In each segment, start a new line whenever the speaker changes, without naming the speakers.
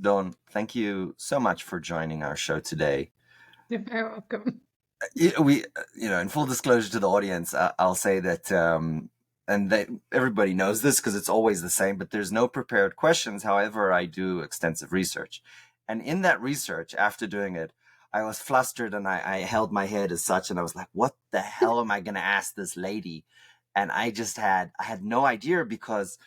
Dawn, thank you so much for joining our show today.
You're very welcome.
In full disclosure to the audience, I'll say that, everybody knows this because it's always the same, but there's no prepared questions. However, I do extensive research. And in that research, after doing it, I was flustered and I held my head as such, and I was like, what the hell am I going to ask this lady? And I had no idea because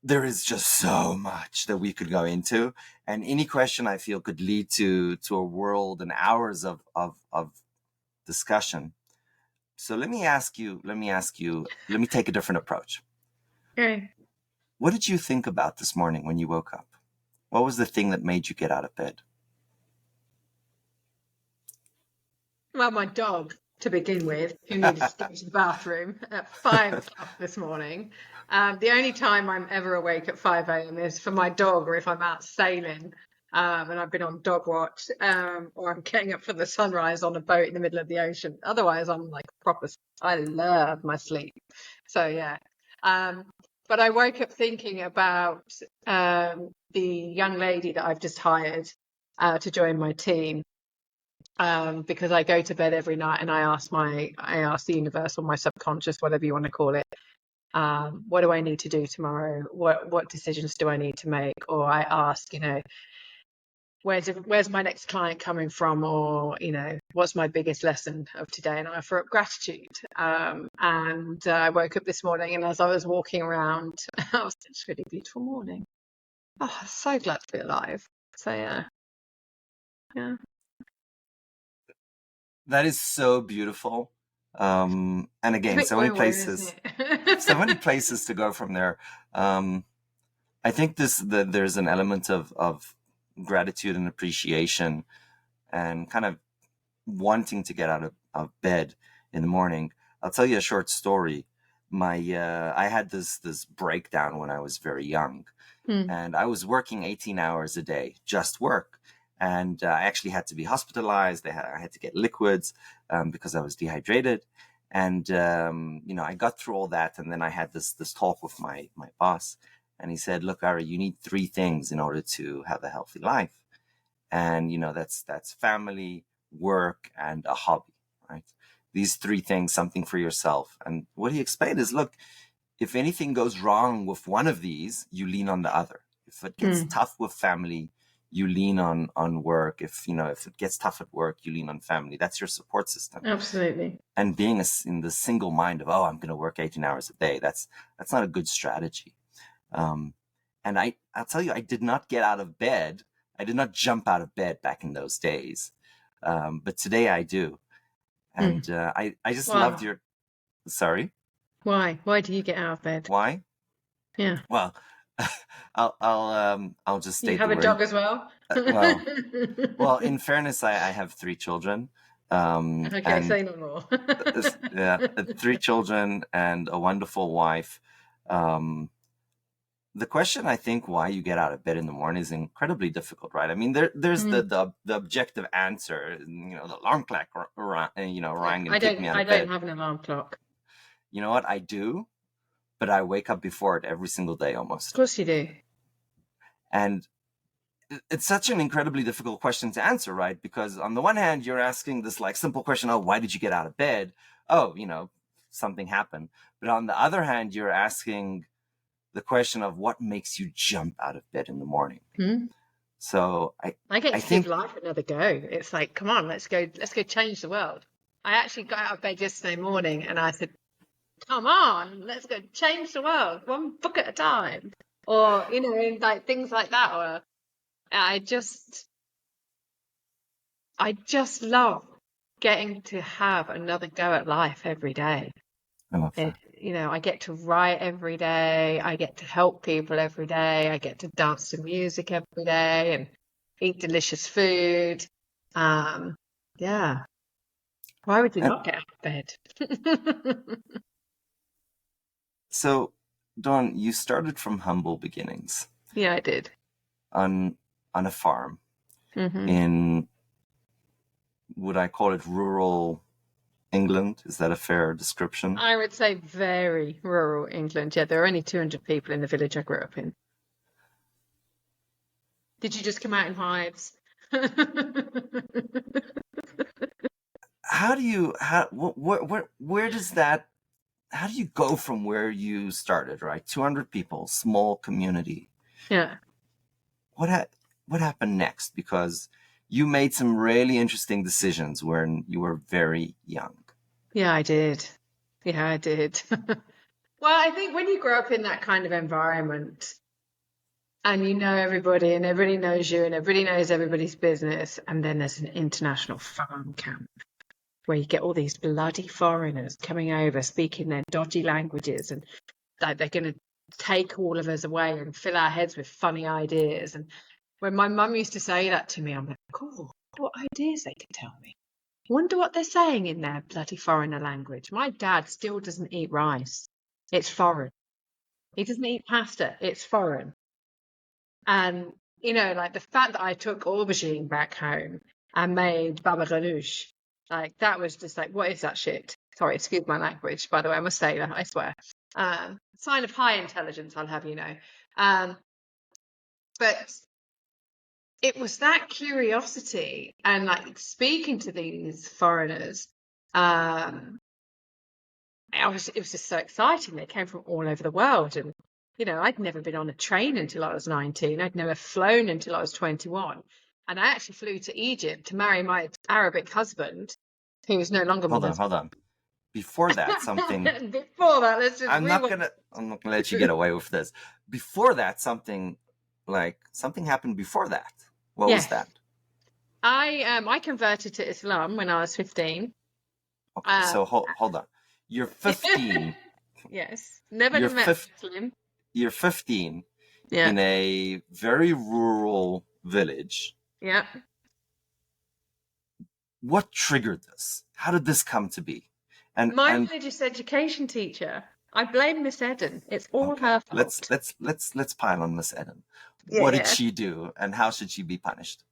there is just so much that we could go into, and any question I feel could lead to a world and hours of discussion. So let me take a different approach.
Okay.
What did you think about this morning when you woke up? What was the thing that made you get out of bed?
Well, my dog, to begin with, who needed to go to the bathroom at 5 o'clock this morning. The only time I'm ever awake at 5 a.m. is for my dog, or if I'm out sailing and I've been on dog watch, or I'm getting up for the sunrise on a boat in the middle of the ocean. Otherwise, I'm like proper. I love my sleep. So yeah. But I woke up thinking about the young lady that I've just hired to join my team. Because I go to bed every night and I ask the universe or my subconscious, whatever you want to call it, what do I need to do tomorrow? What decisions do I need to make? Or I ask, where's my next client coming from? Or, what's my biggest lesson of today? And I offer up gratitude. And I woke up this morning, and as I was walking around, it's a really beautiful morning. Oh, I'm so glad to be alive. So yeah.
That is so beautiful. And again, so many places, so many places to go from there. I think there's an element of gratitude and appreciation and kind of wanting to get out of bed in the morning. I'll tell you a short story. I had this breakdown when I was very young, and I was working 18 hours a day, just work. And I actually had to be hospitalized. I had to get liquids because I was dehydrated. And, I got through all that. And then I had this talk with my boss. And he said, look, Ari, you need 3 things in order to have a healthy life. And, that's family, work, and a hobby, right? These 3 things, something for yourself. And what he explained is, look, if anything goes wrong with one of these, you lean on the other. If it gets tough with family, you lean on work. If it gets tough at work, you lean on family. That's your support system.
Absolutely.
And being in the single mind of, I'm going to work 18 hours a day, that's not a good strategy. And I'll tell you, I did not get out of bed. I did not jump out of bed back in those days. But today I do. And I just loved your... Sorry?
Why? Why do you get out of bed?
Why?
Yeah.
Well, I'll just state
you have
the
a
word.
dog as well?
Well, in fairness, I have 3 children.
Okay, say no more.
3 children and a wonderful wife. The question, I think, why you get out of bed in the morning is incredibly difficult, right? I mean, there's the objective answer, the alarm clock, rang and kick me out of bed.
I don't have an alarm clock.
You know what? I do, but I wake up before it every single day almost.
Of course you do.
And it's such an incredibly difficult question to answer, right? Because on the one hand, you're asking this like simple question, why did you get out of bed? Something happened. But on the other hand, you're asking the question of what makes you jump out of bed in the morning. So
I get to give life another go. It's like, come on, let's go change the world. I actually got out of bed yesterday morning and I said, come on, let's go change the world, one book at a time. Or, like things like that. Or I just love getting to have another go at life every day.
I love that.
I get to write every day. I get to help people every day. I get to dance to music every day and eat delicious food. Yeah. Why would you not get out of bed?
So, Dawn, you started from humble beginnings.
Yeah, I did.
On a farm in, would I call it rural England? Is that a fair description?
I would say very rural England. Yeah, there are only 200 people in the village I grew up in. Did you just come out in hives?
How do you where does that how do you go from where you started, right? 200 people, small community.
Yeah.
What ha- what happened next? Because you made some really interesting decisions when you were very young.
Yeah, I did. Yeah, I did. Well, I think when you grow up in that kind of environment and you know everybody and everybody knows you and everybody knows everybody's business, and then there's an international farm camp where you get all these bloody foreigners coming over speaking their dodgy languages, and like they're going to take all of us away and fill our heads with funny ideas. And when my mum used to say that to me, I'm like, cool, what ideas they can tell me. Wonder what they're saying in their bloody foreigner language. My dad still doesn't eat rice. It's foreign. He doesn't eat pasta. It's foreign. And, like the fact that I took aubergine back home and made baba ganoush, like that was just like, what is that shit? Sorry, excuse my language, by the way, I'm a sailor, I swear. Sign of high intelligence, I'll have you know. But it was that curiosity and like speaking to these foreigners. It was just so exciting. They came from all over the world. And, I'd never been on a train until I was 19. I'd never flown until I was 21. And I actually flew to Egypt to marry my Arabic husband, who was no longer with us.
Hold on. Before that,
Before that, let's just rewind.
I'm not gonna let you get away with this. Before that, something happened before that. What was that?
I converted to Islam when I was 15.
Okay, so hold on. You're 15.
Yes. Never met Muslim.
You're 15 in a very rural village.
Yeah.
What triggered this? How did this come to be?
And my religious education teacher. I blame Miss Eden. It's all her fault.
Let's pile on Miss Eden. What did she do, and how should she be punished?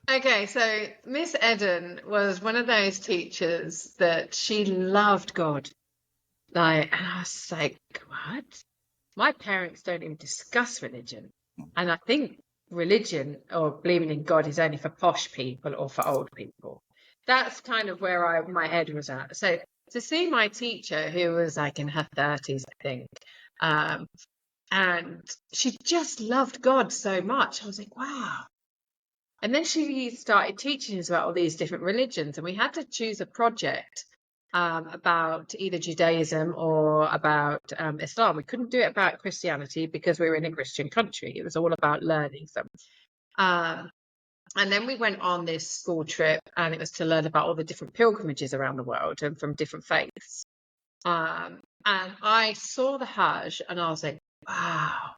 Okay, so Miss Eden was one of those teachers that she loved God. And I was like, what? My parents don't even discuss religion. And I think religion or believing in God is only for posh people or for old people. That's kind of where my head was at. So to see my teacher, who was like in her 30s, I think, and she just loved God so much. I was like, wow. And then she started teaching us about all these different religions, and we had to choose a project about either Judaism or about Islam. We couldn't do it about Christianity because we were in a Christian country. It was all about learning them. And then we went on this school trip, and it was to learn about all the different pilgrimages around the world and from different faiths. And I saw the Hajj, and I was like, wow,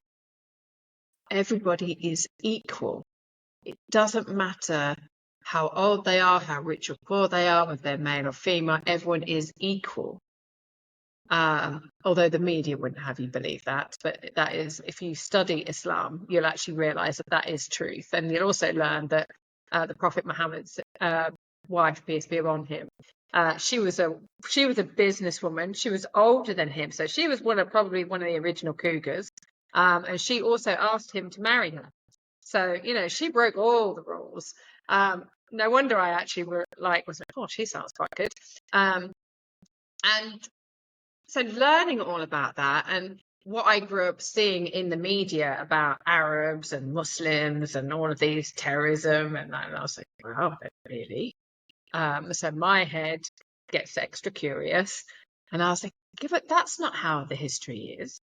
everybody is equal. It doesn't matter how old they are, how rich or poor they are, whether they're male or female, everyone is equal. Although the media wouldn't have you believe that, but that is, if you study Islam, you'll actually realize that is truth. And you'll also learn that the Prophet Muhammad's wife, peace be upon him, she was a businesswoman. She was older than him, so she was probably one of the original cougars. And she also asked him to marry her. So, she broke all the rules. No wonder I actually was like, oh, she sounds quite good. And so learning all about that and what I grew up seeing in the media about Arabs and Muslims and all of these terrorism, and I was like, wow, really? So my head gets extra curious, and I was like, that's not how the history is.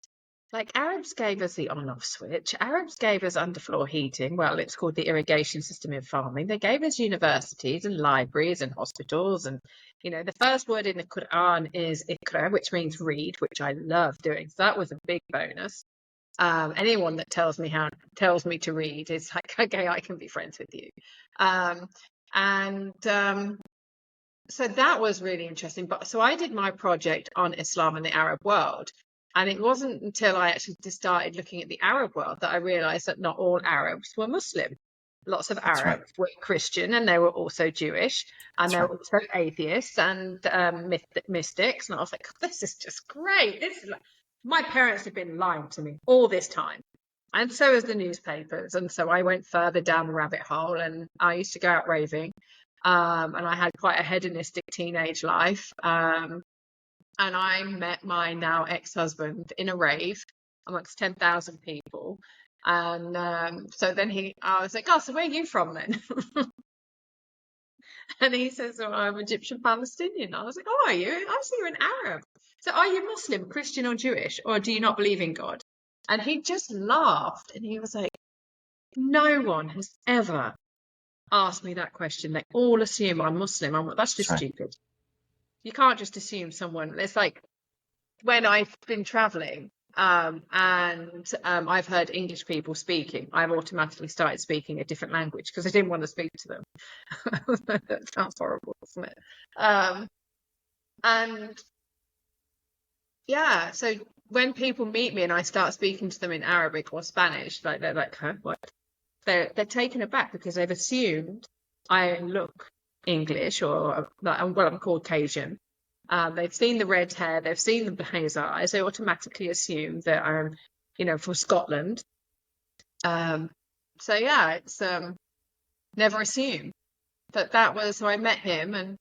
Like, Arabs gave us the on-off switch. Arabs gave us underfloor heating. Well, it's called the irrigation system in farming. They gave us universities and libraries and hospitals. And, the first word in the Quran is Iqra, which means read, which I love doing. So that was a big bonus. Anyone that tells me to read is like, okay, I can be friends with you. So that was really interesting. So I did my project on Islam and the Arab world. And it wasn't until I actually just started looking at the Arab world that I realized that not all Arabs were Muslim. Lots of Arabs were Christian, and they were also Jewish, and they were also atheists and mystics. And I was like, this is just great. My parents have been lying to me all this time. And so as the newspapers. And so I went further down the rabbit hole, and I used to go out raving. And I had quite a hedonistic teenage life. And I met my now ex-husband in a rave amongst 10,000 people. And so then I was like, oh, so where are you from then? And he says, well, I'm Egyptian Palestinian. I was like, oh, are you? I see you're an Arab. So are you Muslim, Christian, or Jewish? Or do you not believe in God? And he just laughed, and he was like, no one has ever asked me that question. They all assume I'm Muslim. That's
That's
just
right.
stupid. You can't just assume someone. It's like when I've been traveling, and I've heard English people speaking, I've automatically started speaking a different language because I didn't want to speak to them. That sounds horrible, doesn't it? Um, and yeah, so when people meet me and I start speaking to them in Arabic or Spanish, like they're like, huh, what? They're taken aback because they've assumed I look English, or well, I'm Caucasian. They've seen the red hair, they've seen the hazel eyes, they automatically assume that I'm, from Scotland. So yeah, it's never assume. But that was, so I met him, and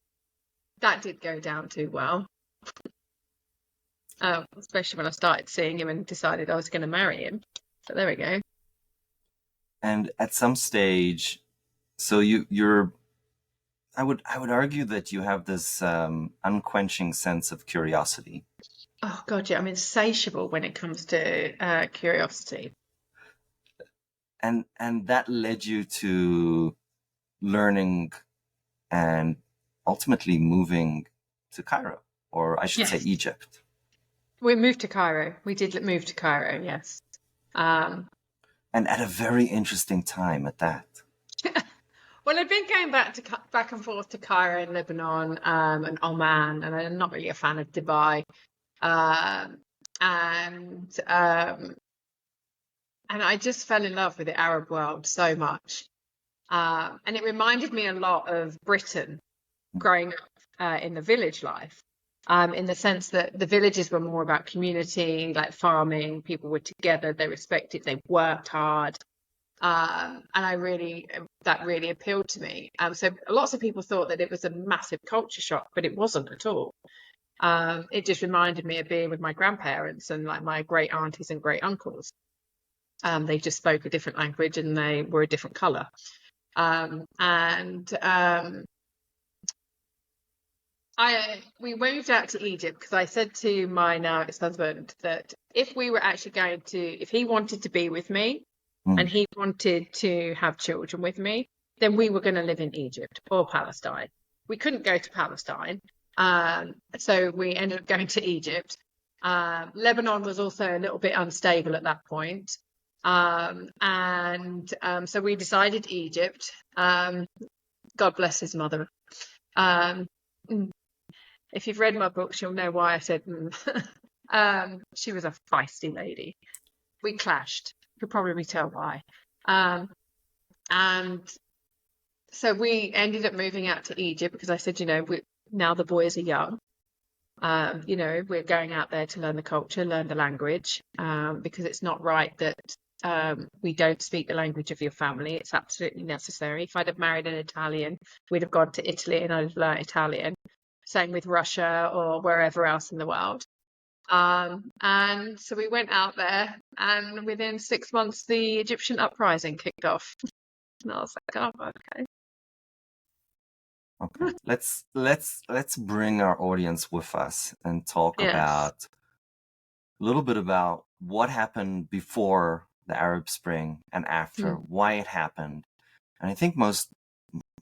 that did go down too well. Especially when I started seeing him and decided I was going to marry him. So there we go.
And at some stage, so you're I would argue that you have this unquenching sense of curiosity.
Oh God, yeah, I'm insatiable when it comes to curiosity.
And that led you to learning and ultimately moving to Cairo, or I should say
Yes.
Egypt.
We moved to Cairo. We did move to Cairo, yes. Um,
And at a very interesting time at that.
well, I've been going back and forth to Cairo and Lebanon, and Oman, and I'm not really a fan of Dubai. Um, and um, and I just fell in love with the Arab world so much. And it reminded me a lot of Britain growing up in the village life, in the sense that the villages were more about community, like farming. People were together, they respected, they worked hard. And that really appealed to me. So lots of people thought that it was a massive culture shock, but it wasn't at all. It just reminded me of being with my grandparents and like my great aunties and great uncles. They just spoke a different language and they were a different color. And we moved out to Egypt because I said to my now ex-husband that if he wanted to be with me and
Mm.
he wanted to have children with me, then we were going to live in Egypt or Palestine. We couldn't go to Palestine, so we ended up going to Egypt. Lebanon was also a little bit unstable at that point. So we decided Egypt. God bless his mother. Um, if you've read my books, you'll know why I said she was a feisty lady. We clashed. You could probably tell why. And so we ended up moving out to Egypt because I said, now the boys are young. We're going out there to learn the culture, learn the language, because it's not right that we don't speak the language of your family. It's absolutely necessary. If I'd have married an Italian, we'd have gone to Italy and I'd have learned Italian. Same with Russia or wherever else in the world. And so we went out there, and within 6 months, the Egyptian uprising kicked off. And I was like, oh, okay.
Okay. Let's bring our audience with us and talk
Yes.
about a little bit about what happened before the Arab Spring and after,
Mm.
why it happened. And I think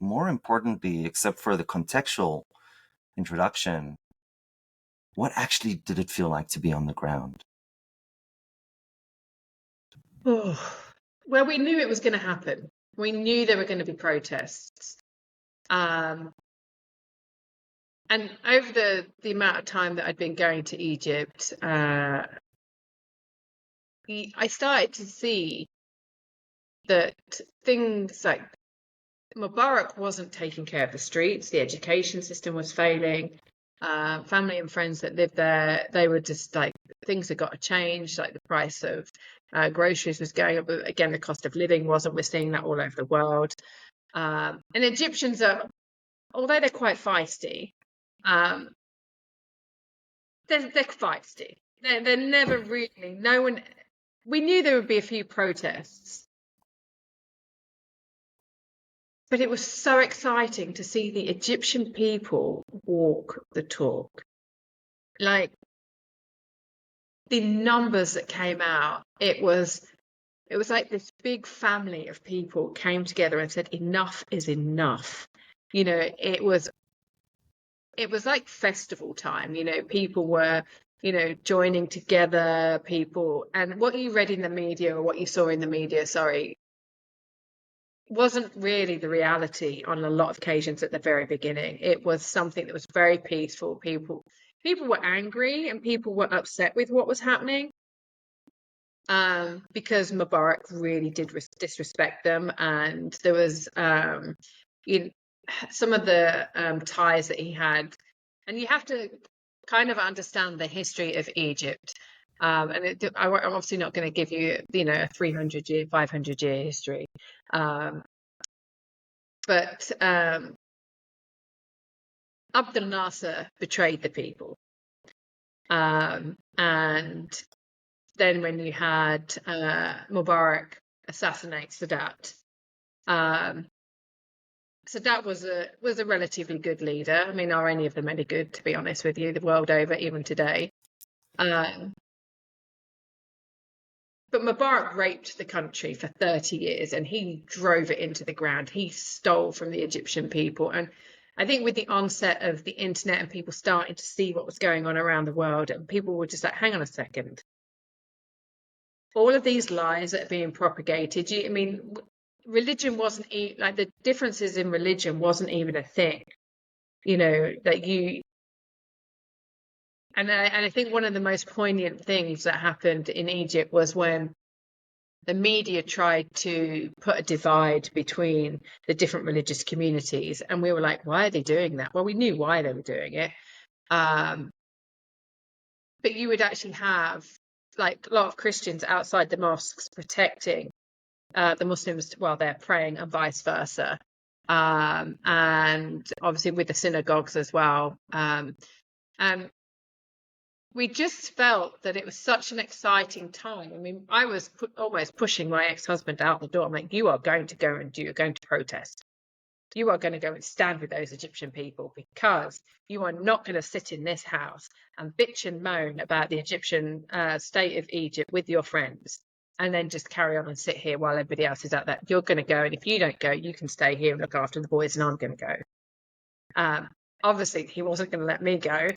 more importantly, except for the contextual introduction, what actually did it feel like to be on the ground?
Oh. Well, we knew it was going to happen. We knew there were going to be protests. Um, and over the amount of time that I'd been going to Egypt, I started to see that things like Mubarak wasn't taking care of the streets, the education system was failing. Family and friends that lived there, they were just like, things had got to change, like the price of Groceries was going up. But again, the cost of living wasn't. We're seeing that all over the world. And Egyptians are, although they're quite feisty, um, they're feisty. They're never really. No one. We knew there would be a few protests, but it was so exciting to see the Egyptian people walk the talk. Like the numbers that came out, it was like this big family of people came together and said, enough is enough. You know, it was like festival time. You know, people were, you know, joining together, people, and what you read in the media, or what you saw in the media, sorry, wasn't really the reality on a lot of occasions at the very beginning. It was something that was very peaceful. People were angry and people were upset with what was happening, because Mubarak really did disrespect them, and there was some of the ties that he had, and you have to kind of understand the history of Egypt. I'm obviously not going to give you, you know, a 300-year, 500-year history, but Abdel Nasser betrayed the people, and then when you had Mubarak assassinate Sadat, Sadat was a relatively good leader. I mean, are any of them any good, to be honest with you, the world over, even today? Um, but Mubarak raped the country for 30 years and he drove it into the ground. He stole from the Egyptian people. And I think with the onset of the internet and people starting to see what was going on around the world, and people were just like, hang on a second. All of these lies that are being propagated, I mean, religion wasn't like the differences in religion wasn't even a thing, you know, that you. And I think one of the most poignant things that happened in Egypt was when the media tried to put a divide between the different religious communities. And we were like, why are they doing that? Well, we knew why they were doing it. But you would actually have like a lot of Christians outside the mosques protecting the Muslims while they're praying, and vice versa. And obviously with the synagogues as well. And we just felt that it was such an exciting time. I mean, I was almost pushing my ex-husband out the door. I'm like, you are going to go and you're going to protest. You are going to go and stand with those Egyptian people, because you are not going to sit in this house and bitch and moan about the Egyptian state of Egypt with your friends and then just carry on and sit here while everybody else is out there. You're going to go, and if you don't go, you can stay here and look after the boys, and I'm going to go. Obviously, he wasn't going to let me go.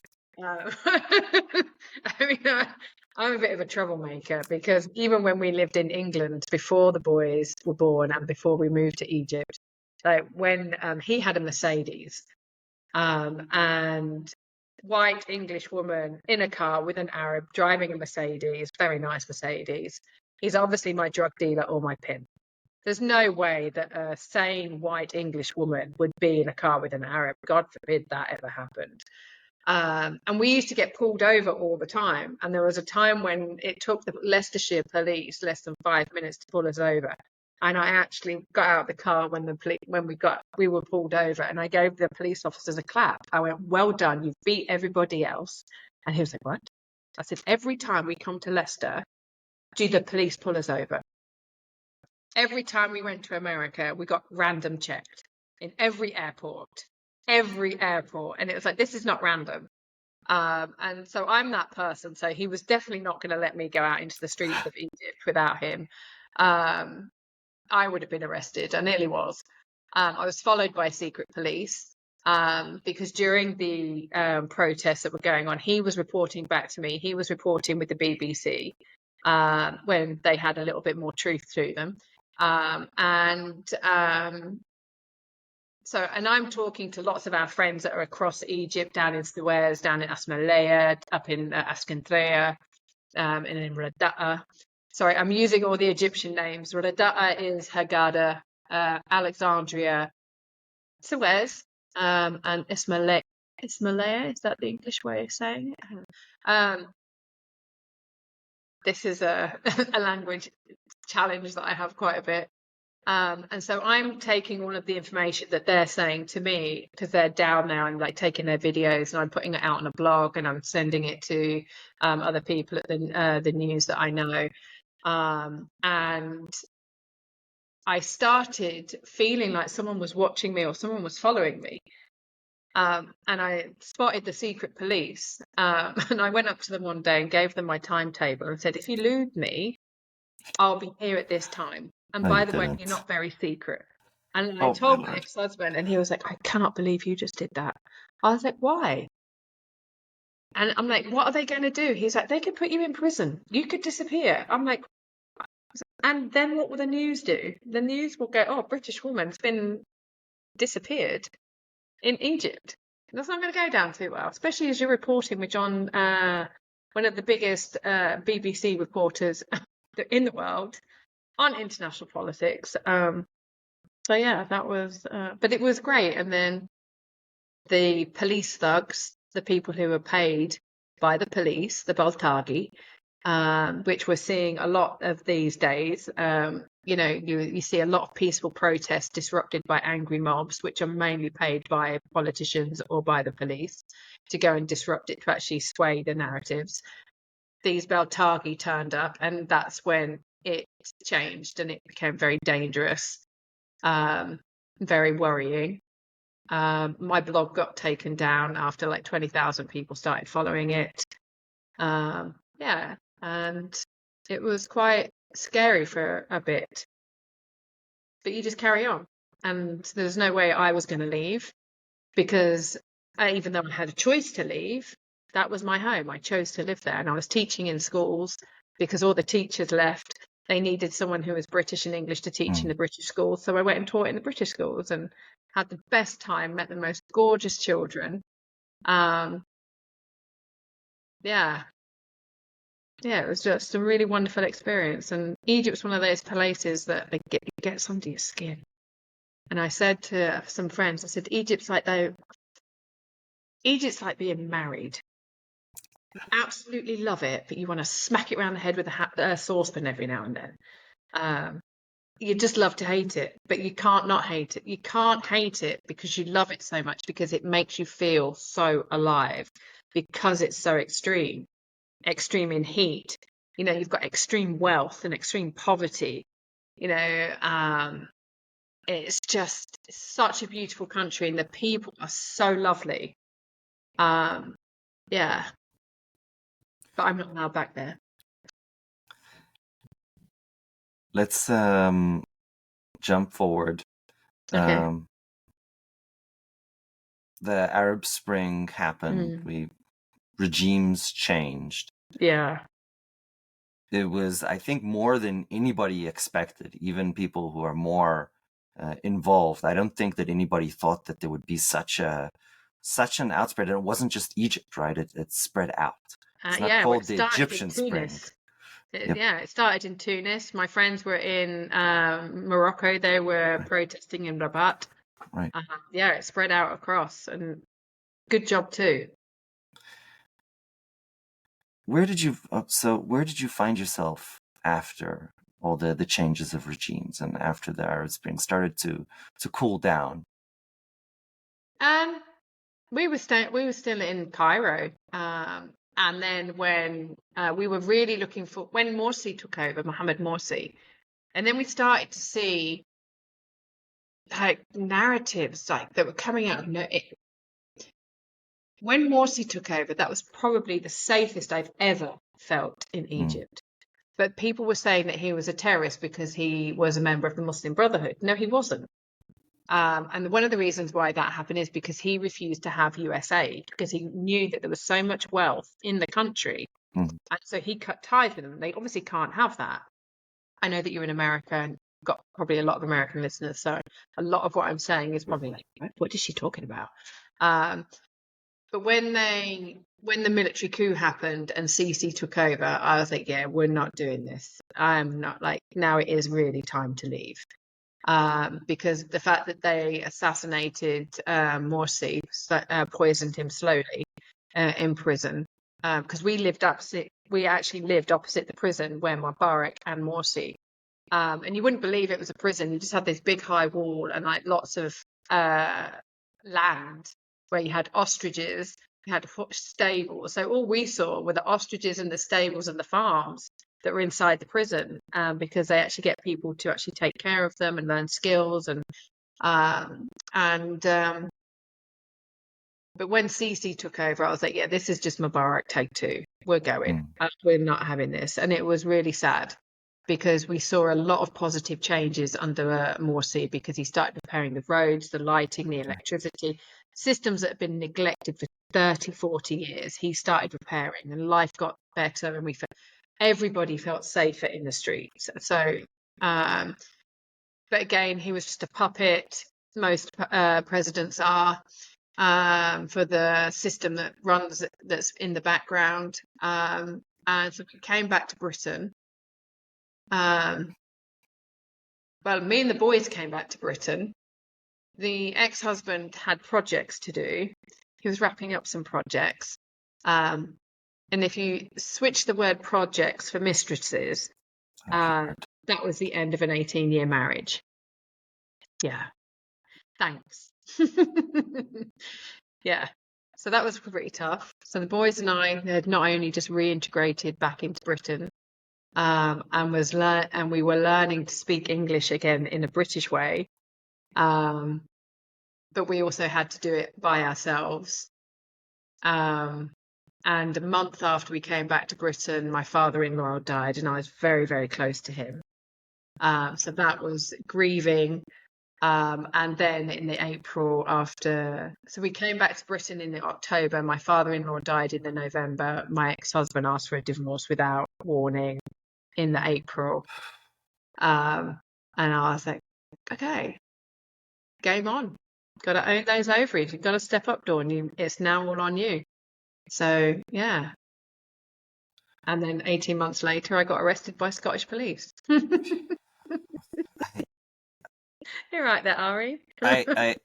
I mean, I'm a bit of a troublemaker, because even when we lived in England before the boys were born and before we moved to Egypt, like when he had a Mercedes, and white English woman in a car with an Arab driving a Mercedes, very nice Mercedes, he's obviously my drug dealer or my pimp. There's no way that a sane white English woman would be in a car with an Arab. God forbid that ever happened. And we used to get pulled over all the time. And there was a time when it took the Leicestershire police less than 5 minutes to pull us over. And I actually got out of the car when we were pulled over, and I gave the police officers a clap. I went, well done, you've beat everybody else. And he was like, what? I said, every time we come to Leicester, do the police pull us over? Every time we went to America, we got random checked in every airport. And it was like, this is not random. And so I'm that person. So he was definitely not going to let me go out into the streets of Egypt without him. I would have been arrested. I nearly was. I was followed by secret police, because during the protests that were going on, he was reporting back to me. He was reporting with the BBC when they had a little bit more truth to them. And I'm talking to lots of our friends that are across Egypt, down in Suez, down in Asmalaya, up in Askandria, and in Rada'a. Sorry, I'm using all the Egyptian names. Rada'a is Haggadah, Alexandria, Suez, and Ismailaya. Ismailaya, is that the English way of saying it? this is a, a language challenge that I have quite a bit. And so I'm taking all of the information that they're saying to me, because they're down there, I'm like taking their videos and I'm putting it out on a blog and I'm sending it to other people at the news that I know. And I started feeling like someone was watching me or someone was following me. And I spotted the secret police. And I went up to them one day and gave them my timetable and said, if you elude me, I'll be here at this time. And
No,
by
you
the way, you're
didn't.
not very secret. And I
Oh my
told my
lord.
ex-husband, and he was like, I cannot believe you just did that. I was like, why? And I'm like, what are they going to do? He's like, they could put you in prison. You could disappear. I'm like, and then what will the news do? The news will go, oh, British woman's been disappeared in Egypt. That's not going to go down too well, especially as you're reporting with John, one of the biggest BBC reporters in the world on international politics. So yeah, that was, but it was great. And then the police thugs, the people who were paid by the police, the Baltagi, which we're seeing a lot of these days. You see a lot of peaceful protests disrupted by angry mobs, which are mainly paid by politicians or by the police to go and disrupt it to actually sway the narratives. These Baltagi turned up, and that's when it changed and it became very dangerous, very worrying. My blog got taken down after like 20,000 people started following it. Yeah, and it was quite scary for a bit, but you just carry on. And there's no way I was going to leave, because even though I had a choice to leave, that was my home. I chose to live there, and I was teaching in schools because all the teachers left. They needed someone who was British and English to teach in the British schools. So I went and taught in the British schools and had the best time, met the most gorgeous children. Yeah. Yeah, it was just a really wonderful experience. And Egypt's one of those places that gets under your skin. And I said to some friends, I said, Egypt's like being married. You absolutely love it, but you want to smack it around the head with a saucepan every now and then. You just love to hate it, but you can't not hate it. You can't hate it because you love it so much, because it makes you feel so alive, because it's so extreme in heat. You've got extreme wealth and extreme poverty. It's just such a beautiful country, and the people are so lovely. Yeah, but I'm not now back there.
Let's jump forward.
Okay.
The Arab Spring happened. Regimes changed.
Yeah.
It was, I think, more than anybody expected, even people who are more involved. I don't think that anybody thought that there would be such an outspread. And it wasn't just Egypt, right? It spread out. It's not called the Egyptian Spring.
Yep. Yeah, it started in Tunis. My friends were in Morocco. They were protesting in Rabat.
Right.
Yeah, it spread out across, and good job too.
Where did you find yourself after all the changes of regimes and after the Arab Spring started to cool down?
We were still in Cairo. And then when we were really looking for, when Morsi took over, Mohammed Morsi, and then we started to see like narratives like that were coming out of when Morsi took over, that was probably the safest I've ever felt in Egypt. But people were saying that he was a terrorist because he was a member of the Muslim Brotherhood. No, he wasn't. And one of the reasons why that happened is because he refused to have US aid, because he knew that there was so much wealth in the country. And so he cut ties with them. They obviously can't have that. I know that you're in America and got probably a lot of American listeners, so a lot of what I'm saying is probably like, what is she talking about? But when the military coup happened and Sisi took over, I was like, yeah, we're not doing this. I'm not, like, now it is really time to leave. Because the fact that they assassinated Morsi, poisoned him slowly in prison, because we lived we actually lived opposite the prison where Mubarak and Morsi. And you wouldn't believe it was a prison. You just had this big high wall and like lots of land where you had ostriches, you had stables. So all we saw were the ostriches and the stables and the farms that were inside the prison, because they actually get people to actually take care of them and learn skills and but when Sisi took over, I was like, yeah, this is just Mubarak take two. We're going. We're not having this. And it was really sad because we saw a lot of positive changes under Morsi, because he started repairing the roads, the lighting, the electricity, systems that had been neglected for 30, 40 years. He started repairing and life got better, and everybody felt safer in the streets. So, but again, he was just a puppet. Most presidents are. For the system that runs, that's in the background. And so we came back to Britain. Well, me and the boys came back to Britain. The ex-husband had projects to do. He was wrapping up some projects. And if you switch the word projects for mistresses, that was the end of an 18-year marriage. Yeah. Thanks. Yeah, so that was pretty tough. So the boys and I had not only just reintegrated back into Britain, and we were learning to speak English again in a British way, but we also had to do it by ourselves. And a month after we came back to Britain, my father-in-law died, and I was very, very close to him. So that was grieving. And then in the April after, so we came back to Britain in the October. My father-in-law died in the November. My ex-husband asked for a divorce without warning in the April. And I was like, okay, game on. Got to own those ovaries. You've got to step up, Dawn. It's now all on you. So, yeah. And then 18 months later, I got arrested by Scottish police. You're right there, Ari.
I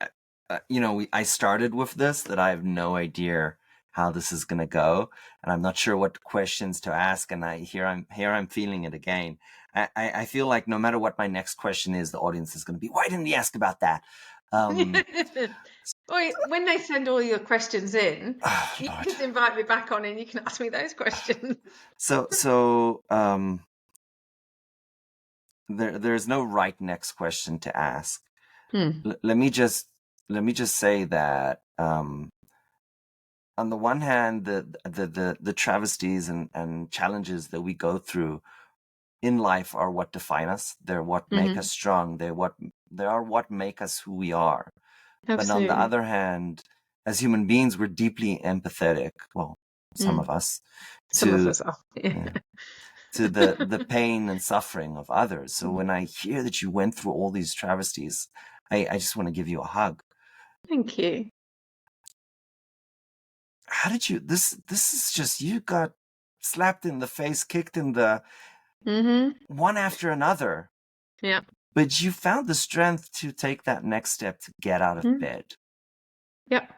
started with this, that I have no idea how this is going to go, and I'm not sure what questions to ask. And I'm feeling it again. I feel like no matter what my next question is, the audience is going to be, why didn't he ask about that?
When they send all your questions in, you can just invite me back on and you can ask me those questions.
So there's no right next question to ask. Let me just say that on the one hand, the travesties and challenges that we go through in life are what define us. They're what make us strong. They are what make us who we are.
Absolutely.
But on the other hand, as human beings, we're deeply empathetic. Well, some of us.
Some of us are. Yeah.
To the pain and suffering of others. So when I hear that you went through all these travesties, I just want to give you a hug.
Thank you.
How did you, this is just, you got slapped in the face, kicked in the one after another.
Yeah.
But you found the strength to take that next step to get out of bed.
Yep.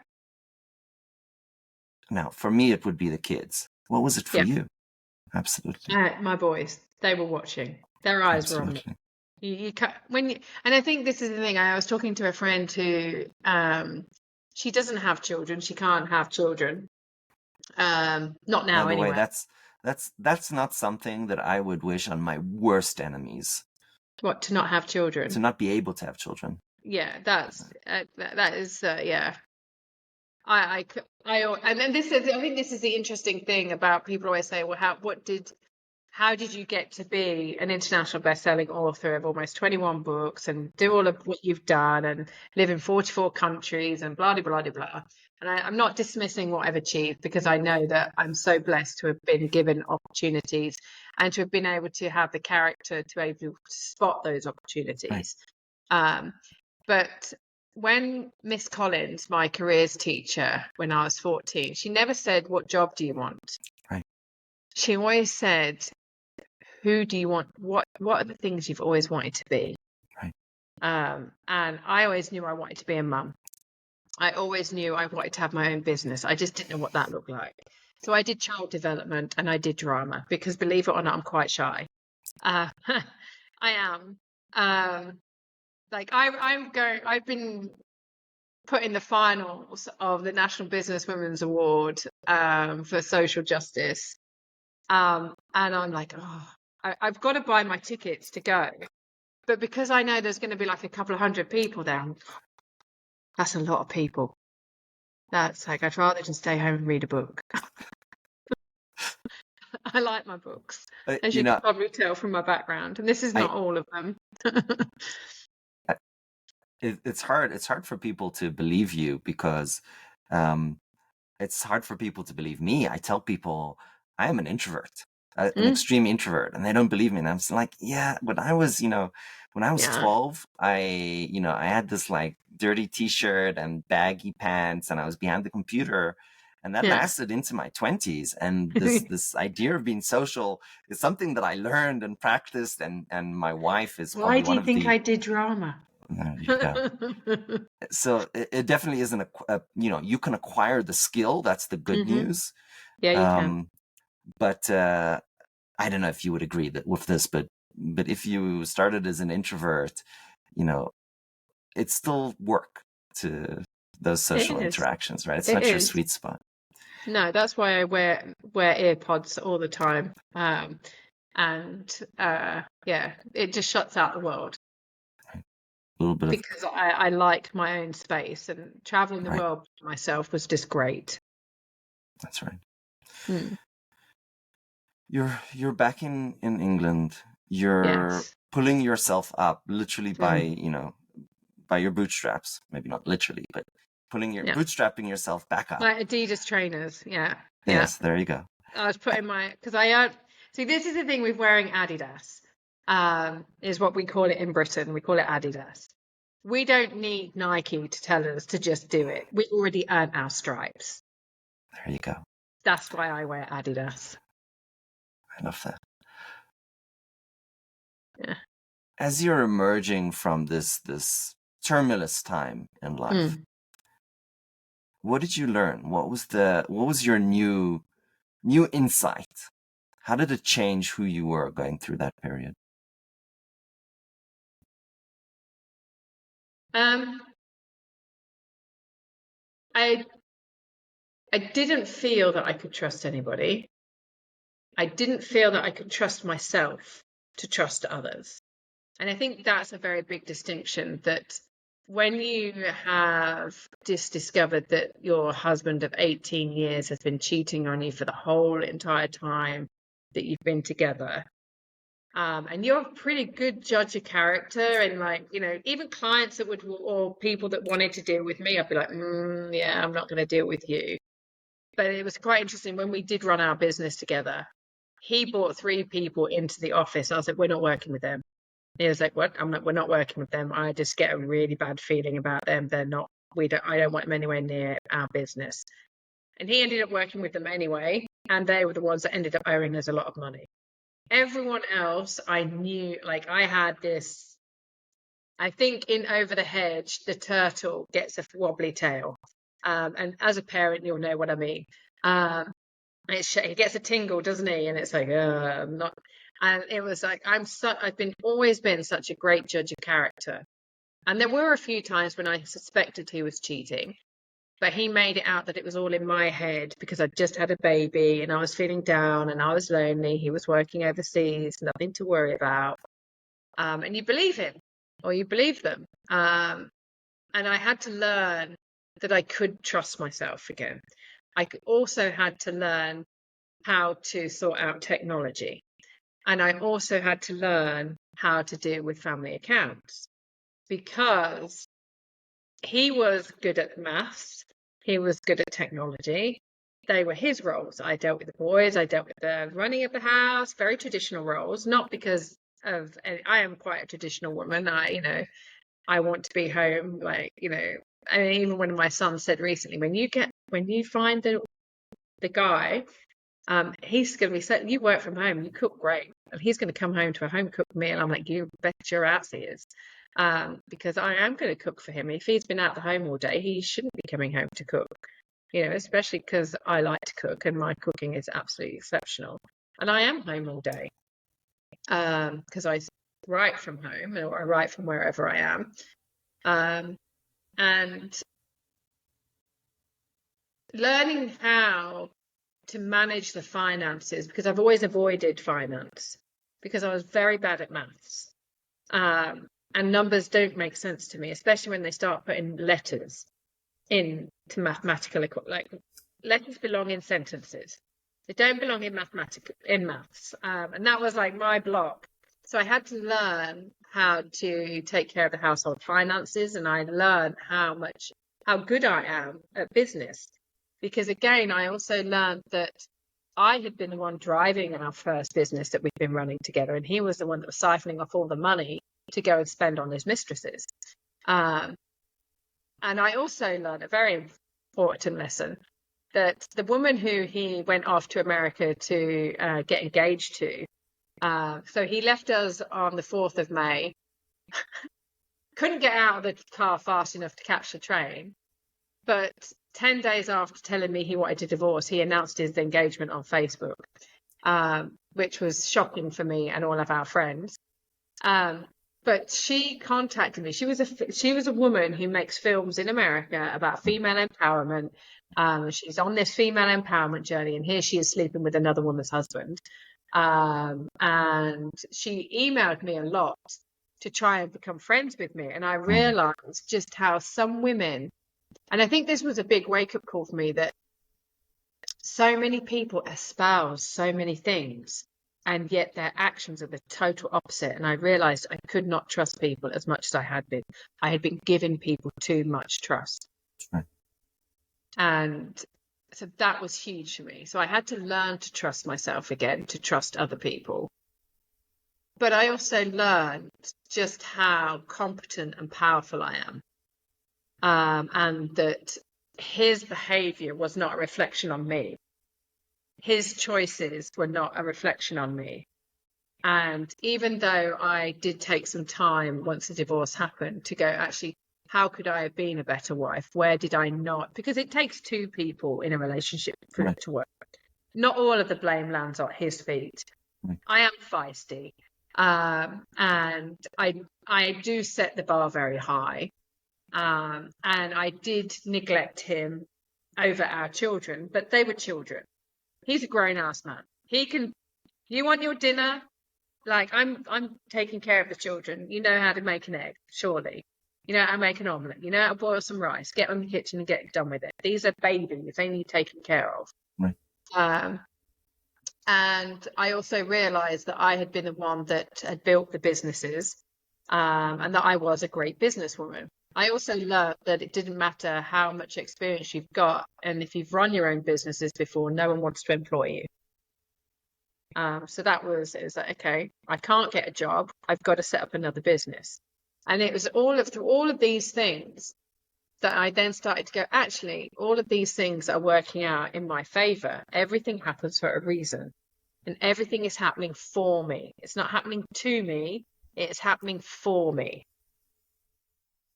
Now, for me, it would be the kids. What was it for you? Absolutely.
My boys, they were watching. Their eyes were on me. You and I think this is the thing. I was talking to a friend who, she doesn't have children. She can't have children. Not now,
by the
anyway.
way, that's not something that I would wish on my worst enemies.
What, to not have children?
To not be able to have children.
Yeah, that is yeah. And then I think this is the interesting thing about people always say, well, how did you get to be an international best-selling author of almost 21 books and do all of what you've done and live in 44 countries and blah, blah, blah, blah. And I'm not dismissing what I've achieved, because I know that I'm so blessed to have been given opportunities and to have been able to have the character to be able to spot those opportunities. Right. But when Miss Collins, my careers teacher, when I was 14, she never said, what job do you want?
Right.
She always said, who do you want? What are the things you've always wanted to be?
Right.
And I always knew I wanted to be a mum. I always knew I wanted to have my own business. I just didn't know what that looked like. So I did child development and I did drama because, believe it or not, I'm quite shy. I am. Like I've been put in the finals of the National Business Women's Award for social justice. And I'm like, oh, I've got to buy my tickets to go. But because I know there's going to be like a couple of hundred people there, that's a lot of people. That's like, I'd rather just stay home and read a book. I like my books, as
You
you can
know,
probably tell from my background. And this is
I
not all of them.
it's hard. It's hard for people to believe you because um, it's hard for people to believe me. I tell people I am an introvert, an
Mm,
extreme introvert, and they don't believe me. And I'm just like, yeah, when I was, when I was
yeah,
12, I had this like dirty t-shirt and baggy pants, and I was behind the computer, and that
yeah.
lasted into my 20s. And this idea of being social is something that I learned and practiced, and my wife is
Why
probably
do
one
you
of
think
the.
I did drama?
There you go. So it definitely isn't you can acquire the skill. That's the good
Hmm.
news.
Yeah, you can.
Um, but I don't know if you would agree that with this, but if you started as an introvert, you know, it's still work to those
It
social
is.
interactions, right? It's
It
not your
is.
sweet spot.
No, that's why I wear earpods all the time. And yeah, it just shuts out the world
A little bit of
because I like my own space, and traveling the
right.
world myself was just great.
That's right.
Mm,
You're back in England. You're
yes.
pulling yourself up literally by
Mm,
by your bootstraps. Maybe not literally, but
yeah.
bootstrapping yourself back up.
Like Adidas trainers. Yeah. Yeah.
Yes, there you go.
I was putting because see, this is the thing with wearing Adidas, is what we call it in Britain. We call it Adidas. We don't need Nike to tell us to just do it. We already earned our stripes.
There you go.
That's why I wear Adidas.
I love that.
Yeah.
As you're emerging from this tumultuous time in life,
Mm.
what did you learn? What was your new insight? How did it change who you were going through that period?
Um, I I didn't feel that I could trust anybody. I didn't feel that I could trust myself to trust others. And I think that's a very big distinction, that when you have just discovered that your husband of 18 years has been cheating on you for the whole entire time that you've been together, and you're a pretty good judge of character, and like, even clients that would, or people that wanted to deal with me, I'd be like, yeah, I'm not going to deal with you. But it was quite interesting when we did run our business together. He brought three people into the office. I was like, we're not working with them. He was like, "What? We're not working with them. I just get a really bad feeling about them. They're not. I don't want them anywhere near our business." And he ended up working with them anyway, and they were the ones that ended up owing us a lot of money. Everyone else, I knew, like I had this. I think in Over the Hedge, the turtle gets a wobbly tail, and as a parent, you'll know what I mean. Um, he gets a tingle, doesn't he? And it's like, I'm not. And it was like, I've always been such a great judge of character. And there were a few times when I suspected he was cheating, but he made it out that it was all in my head because I'd just had a baby and I was feeling down and I was lonely. He was working overseas, nothing to worry about. And you believe him, or you believe them. And I had to learn that I could trust myself again. Also had to learn how to sort out technology. And I also had to learn how to deal with family accounts, because he was good at maths, he was good at technology. They were his roles. I dealt with the boys, I dealt with the running of the house, very traditional roles, not because of, I am quite a traditional woman. I want to be home, like, I mean, even when my son said recently, when you find the guy, he's going to be saying, you work from home, you cook great, and he's going to come home to a home cooked meal. I'm like, you bet your ass he is, because I am going to cook for him. If he's been out the home all day, he shouldn't be coming home to cook. especially because I like to cook and my cooking is absolutely exceptional. And I am home all day because I write from home or I write from wherever I am. And learning how to manage the finances, because I've always avoided finance because I was very bad at maths. And numbers don't make sense to me, especially when they start putting letters into mathematical like letters belong in sentences. They don't belong in maths. And that was like my block. So I had to learn how to take care of the household finances, and I learned how good I am at business. Because again, I also learned that I had been the one driving our first business that we'd been running together, and he was the one that was siphoning off all the money to go and spend on his mistresses. And I also learned a very important lesson that the woman who he went off to America to get engaged to, so he left us on the 4th of May, couldn't get out of the car fast enough to catch the train, but 10 days after telling me he wanted to divorce, he announced his engagement on Facebook, which was shocking for me and all of our friends. But she contacted me. She was a woman who makes films in America about female empowerment. She's on this female empowerment journey, and here she is sleeping with another woman's husband. And she emailed me a lot to try and become friends with me. And I realized just how some women, and I think this was a big wake-up call for me, that so many people espouse so many things, and yet their actions are the total opposite. And I realized I could not trust people as much as I had been. I had been giving people too much trust.
Right.
And so that was huge for me. So I had to learn to trust myself again, to trust other people. But I also learned just how competent and powerful I am. And that his behavior was not a reflection on me. His choices were not a reflection on me. And even though I did take some time once the divorce happened to go, actually, how could I have been a better wife? Where did I not? Because it takes two people in a relationship for it to work. Not all of the blame lands at his feet. I am feisty. And I do set the bar very high. And I did neglect him over our children, but they were children. He's a grown-ass man. You want your dinner? Like, I'm taking care of the children. You know how to make an egg, surely. You know how to make an omelette. You know how to boil some rice. Get in the kitchen and get done with it. These are babies. They need taken care of.
Right.
And I also realized that I had been the one that had built the businesses, and that I was a great businesswoman. I also learned that it didn't matter how much experience you've got, and if you've run your own businesses before, no one wants to employ you. So it was like, okay, I can't get a job. I've got to set up another business. And it was through all of these things that I then started to go, actually, all of these things are working out in my favor. Everything happens for a reason, and everything is happening for me. It's not happening to me. It's happening for me.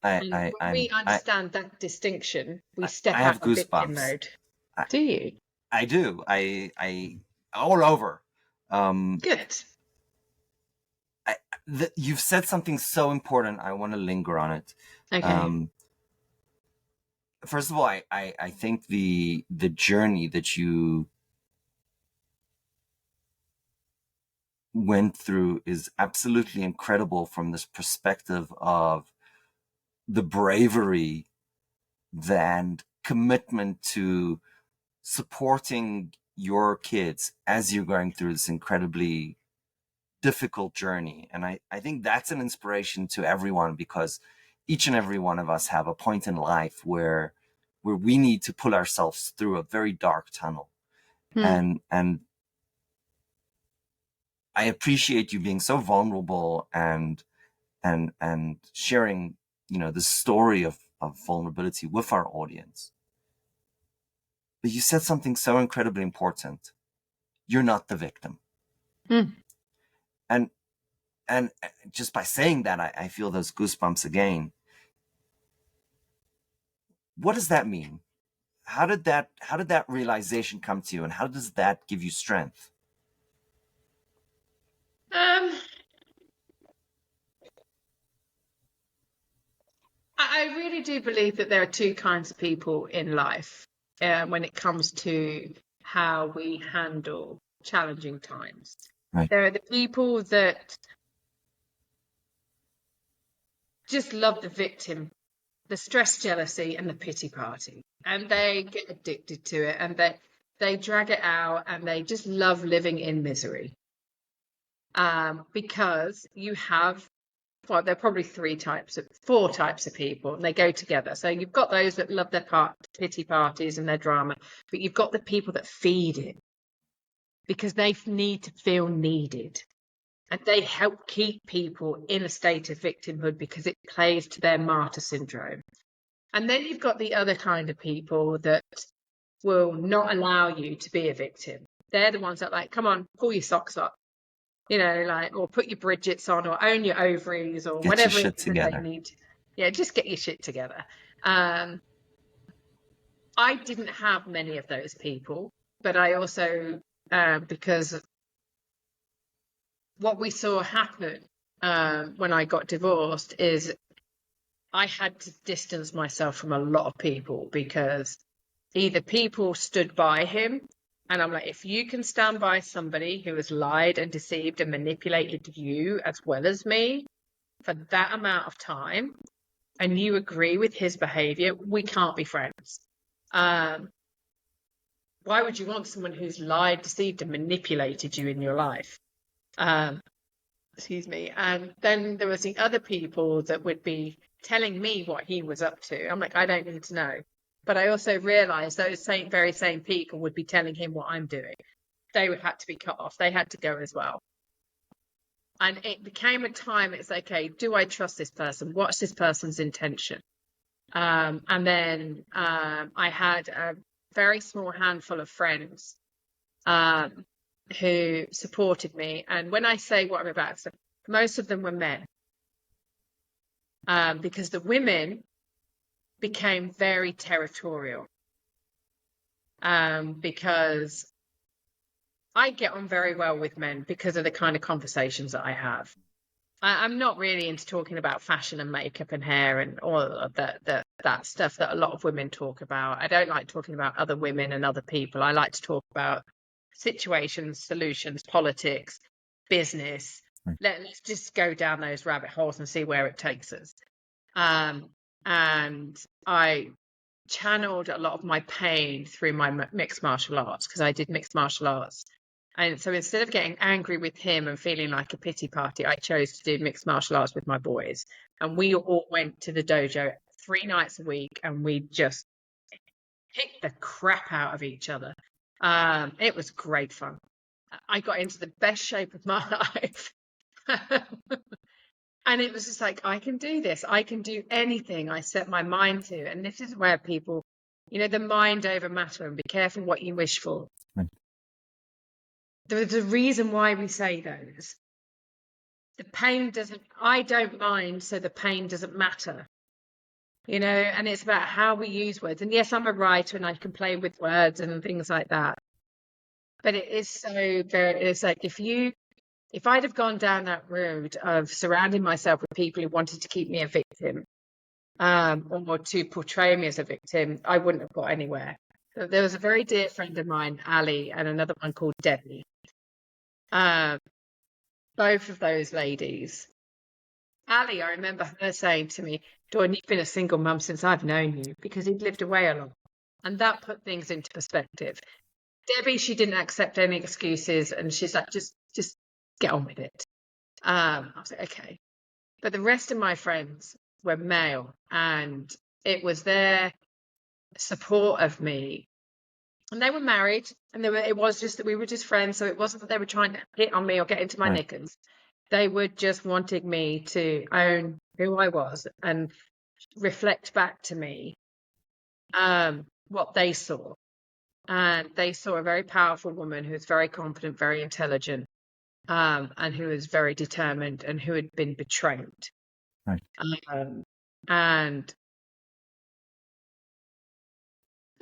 When we understand that distinction, we step out of victim mode. Do you?
I do. I all over.
Good.
You've said something so important. I want to linger on it.
Okay.
First of all, I think the journey that you went through is absolutely incredible from this perspective of the bravery and commitment to supporting your kids as you're going through this incredibly difficult journey. And I think that's an inspiration to everyone, because each and every one of us have a point in life where we need to pull ourselves through a very dark tunnel. And I appreciate you being so vulnerable and sharing, the story of vulnerability with our audience. But you said something so incredibly important. You're not the victim. And just by saying that, I feel those goosebumps again. What does that mean? how did that realization come to you, and how does that give you strength?
Um, I really do believe that there are two kinds of people in life when it comes to how we handle challenging times.
Right.
There are the people that just love the victim, the stress, jealousy, and the pity party, and they get addicted to it, and they drag it out, and they just love living in misery. Because you have, well, there are probably four types of people, and they go together. So you've got those that love their pity parties and their drama, but you've got the people that feed it because they need to feel needed. And they help keep people in a state of victimhood because it plays to their martyr syndrome. And then you've got the other kind of people that will not allow you to be a victim. They're the ones that like, come on, pull your socks up, like, or put your Bridgets on, or own your ovaries, or
Get your
whatever
shit
it is that they
together.
need. Yeah, just get your shit together. I didn't have many of those people, but I also, because what we saw happen when I got divorced is I had to distance myself from a lot of people because either people stood by him, and I'm like, if you can stand by somebody who has lied and deceived and manipulated you as well as me for that amount of time, and you agree with his behavior, we can't be friends. Why would you want someone who's lied, deceived, and manipulated you in your life? Excuse me. And then there was the other people that would be telling me what he was up to. I'm like, I don't need to know. But I also realized those very same people would be telling him what I'm doing. They would have to be cut off. They had to go as well. And it became a time, it's okay, do I trust this person? What's this person's intention? And then I had a very small handful of friends who supported me. And when I say what I'm about, so most of them were men. Because the women became very territorial. Because I get on very well with men because of the kind of conversations that I have. I'm not really into talking about fashion and makeup and hair and all of that stuff that a lot of women talk about. I don't like talking about other women and other people. I like to talk about situations, solutions, politics, business.
Right.
Let's just go down those rabbit holes and see where it takes us. And I channeled a lot of my pain through my mixed martial arts because I did mixed martial arts. And so instead of getting angry with him and feeling like a pity party, I chose to do mixed martial arts with my boys. And we all went to the dojo 3 nights a week and we just kicked the crap out of each other. It was great fun. I got into the best shape of my life. And it was just like, I can do this. I can do anything I set my mind to. And this is where people, the mind over matter, and be careful what you wish for.
Right.
There's a reason why we say those. The pain I don't mind, so the pain doesn't matter. And it's about how we use words. And yes, I'm a writer and I can play with words and things like that. But it is it's like if I'd have gone down that road of surrounding myself with people who wanted to keep me a victim, or to portray me as a victim, I wouldn't have got anywhere. So there was a very dear friend of mine, Ali, and another one called Debbie. Both of those ladies. Ali, I remember her saying to me, Dawn, you've been a single mum since I've known you, because he'd lived away a lot. And that put things into perspective. Debbie, she didn't accept any excuses, and she's like, just get on with it. I was like, okay. But the rest of my friends were male, and it was their support of me. And they were married, and it was just that we were just friends. So it wasn't that they were trying to hit on me or get into my knickers. They were just wanting me to own who I was and reflect back to me what they saw. And they saw a very powerful woman who was very confident, very intelligent, and who was very determined and who had been betrayed.
Right.
And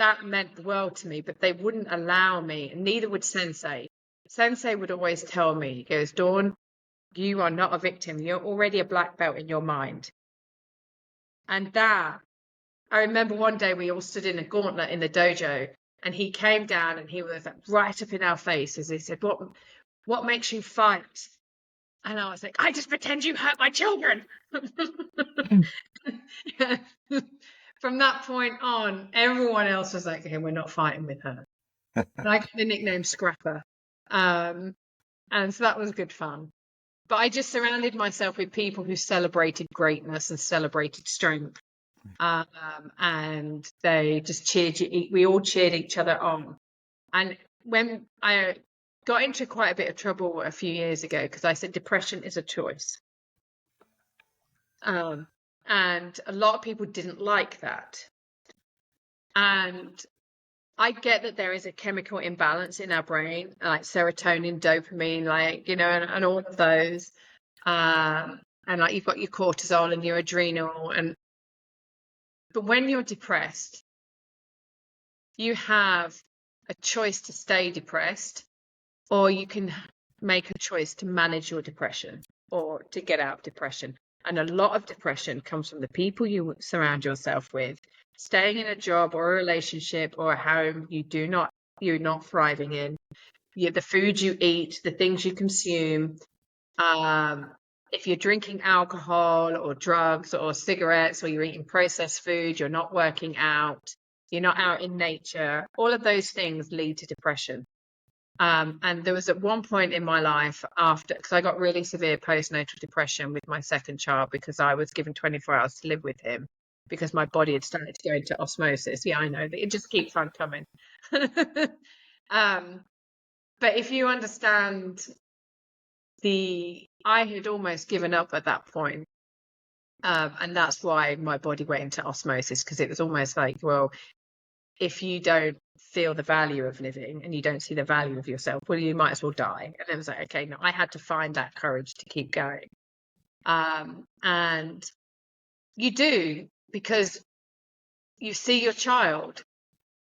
that meant the world to me, but they wouldn't allow me, and neither would Sensei. Sensei would always tell me, he goes, Dawn, you are not a victim. You're already a black belt in your mind. And that, I remember one day we all stood in a gauntlet in the dojo, and he came down and he was like, right up in our faces. He said, what makes you fight? And I was like, I just pretend you hurt my children. From that point on, everyone else was like, okay, we're not fighting with her. And I got the nickname Scrapper. And so that was good fun. But I just surrounded myself with people who celebrated greatness and celebrated strength. And they just cheered you. We all cheered each other on. And when I got into quite a bit of trouble a few years ago, because I said depression is a choice. And a lot of people didn't like that. And I get that there is a chemical imbalance in our brain, like serotonin, dopamine, like, and all of those. And like you've got your cortisol and your adrenal. But when you're depressed, you have a choice to stay depressed, or you can make a choice to manage your depression or to get out of depression. And a lot of depression comes from the people you surround yourself with, staying in a job or a relationship or a home you're not thriving in, the food you eat, the things you consume. If you're drinking alcohol or drugs or cigarettes, or you're eating processed food, you're not working out, you're not out in nature, all of those things lead to depression. And there was at one point in my life because I got really severe postnatal depression with my second child, because I was given 24 hours to live with him because my body had started to go into osmosis. Yeah, I know, it just keeps on coming. But if you understand, I had almost given up at that point. And that's why my body went into osmosis, because it was almost like, well, if you don't feel the value of living and you don't see the value of yourself, well, you might as well die. And it was like, okay, no, I had to find that courage to keep going. And you do, because you see your child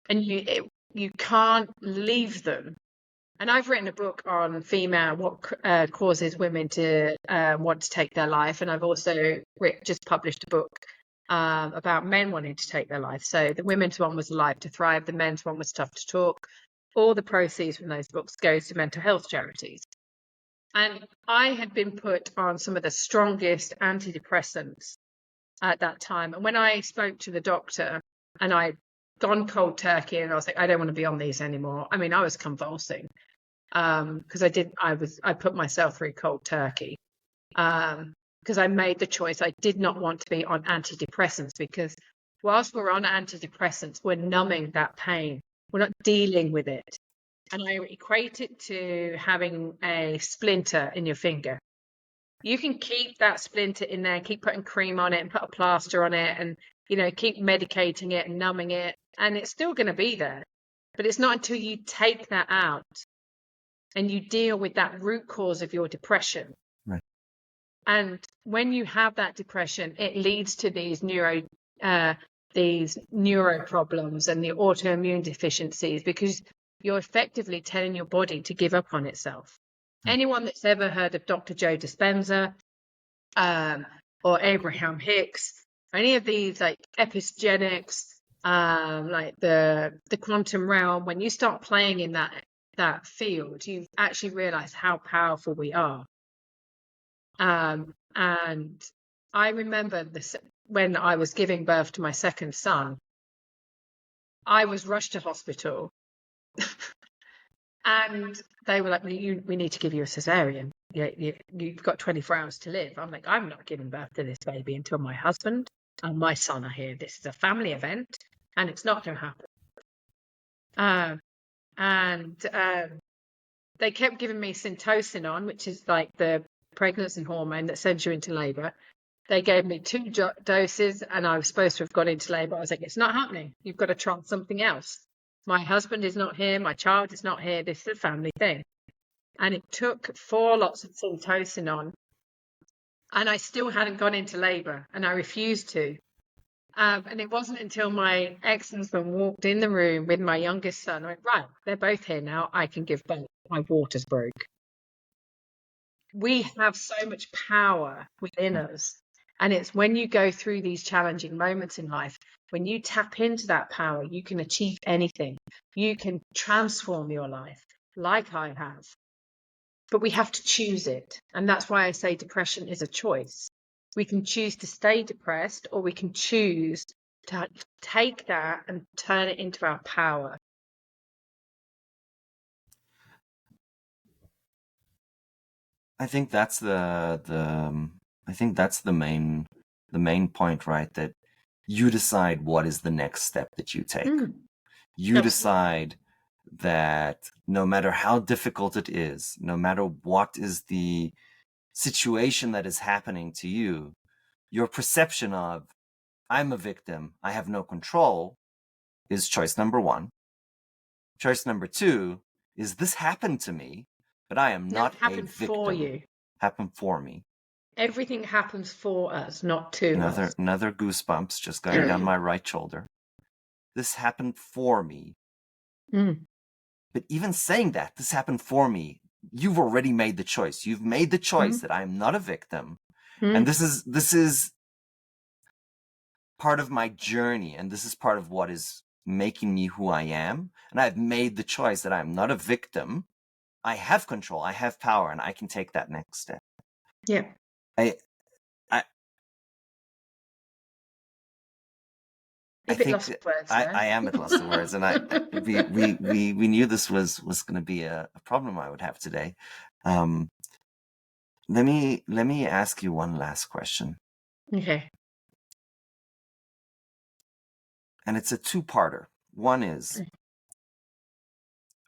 and you can't leave them. And I've written a book on what causes women to want to take their life. And I've also just published a book about men wanting to take their life. So the women's one was Alive to Thrive. The men's one was Tough to Talk. All the proceeds from those books goes to mental health charities. And I had been put on some of the strongest antidepressants at that time. And when I spoke to the doctor and I'd gone cold turkey and I was like, I don't want to be on these anymore. I mean, I was convulsing because I put myself through cold turkey. Because I made the choice. I did not want to be on antidepressants, because whilst we're on antidepressants, we're numbing that pain. We're not dealing with it. And I equate it to having a splinter in your finger. You can keep that splinter in there, keep putting cream on it and put a plaster on it and, keep medicating it and numbing it. And it's still going to be there. But it's not until you take that out and you deal with that root cause of your depression.
Right.
And when you have that depression, it leads to these neuro problems and the autoimmune deficiencies, because you're effectively telling your body to give up on itself. Anyone that's ever heard of Dr. Joe Dispenza or Abraham Hicks, any of these like epigenetics, like the quantum realm, when you start playing in that field, you actually realize how powerful we are. And I remember this, when I was giving birth to my second son, I was rushed to hospital and they were like, we need to give you a cesarean. You've got 24 hours to live. I'm like, I'm not giving birth to this baby until my husband and my son are here. This is a family event and it's not going to happen. They kept giving me syntocinon, which is like the pregnancy hormone that sends you into labor. They gave me 2 doses and I was supposed to have gone into labor. I was like, it's not happening. You've got to try something else. My husband is not here. My child is not here. This is a family thing. And it took 4 lots of syntocinon and I still hadn't gone into labor and I refused to. And it wasn't until my ex-husband walked in the room with my youngest son, I went, right, they're both here now. I can give both. My water's broke. We have so much power within us. And it's when you go through these challenging moments in life, when you tap into that power, you can achieve anything. You can transform your life like I have. But we have to choose it. And that's why I say depression is a choice. We can choose to stay depressed, or we can choose to take that and turn it into our power.
I think that's the main point, right? That you decide what is the next step that you take. You
Absolutely.
decide that no matter how difficult it is, no matter what is the situation that is happening to you, your perception of I'm a victim, I have no control, is choice number one. Choice number two is this happened to me, but I am
No,
not
it
a
happened for
victim.
you.
Happened for me.
Everything happens for us, not to us.
Another goosebumps just going down my right shoulder. This happened for me. But even saying that, this happened for me, you've already made the choice. You've made the choice that I am not a victim. And this is part of my journey, and this is part of what is making me who I am. And I've made the choice that I'm not a victim. I have control, I have power, and I can take that next step.
Yeah.
I think I am at loss of words, and we knew this was going to be a problem I would have today. Let me ask you one last question.
Okay.
And it's a two-parter. One is,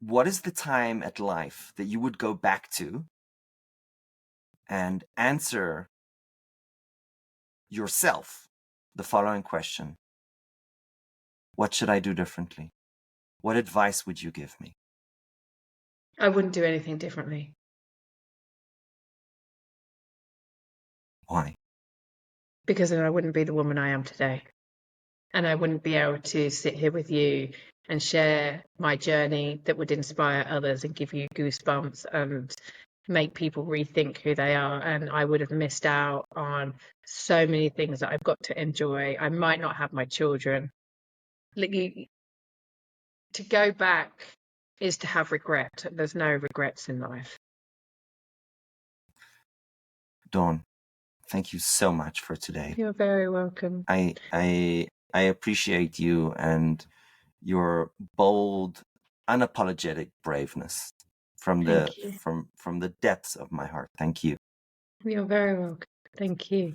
what is the time at life that you would go back to and answer yourself the following question? What should I do differently? What advice would you give me?
I wouldn't do anything differently.
Why?
Because then I wouldn't be the woman I am today. And I wouldn't be able to sit here with you and share my journey that would inspire others and give you goosebumps and make people rethink who they are. And I would have missed out on so many things that I've got to enjoy. I might not have my children. To go back is to have regret. There's no regrets in life.
Dawn, thank you so much for today.
You're very welcome.
I appreciate you and your bold, unapologetic braveness from the depths of my heart. Thank you.
You're very welcome. Thank you.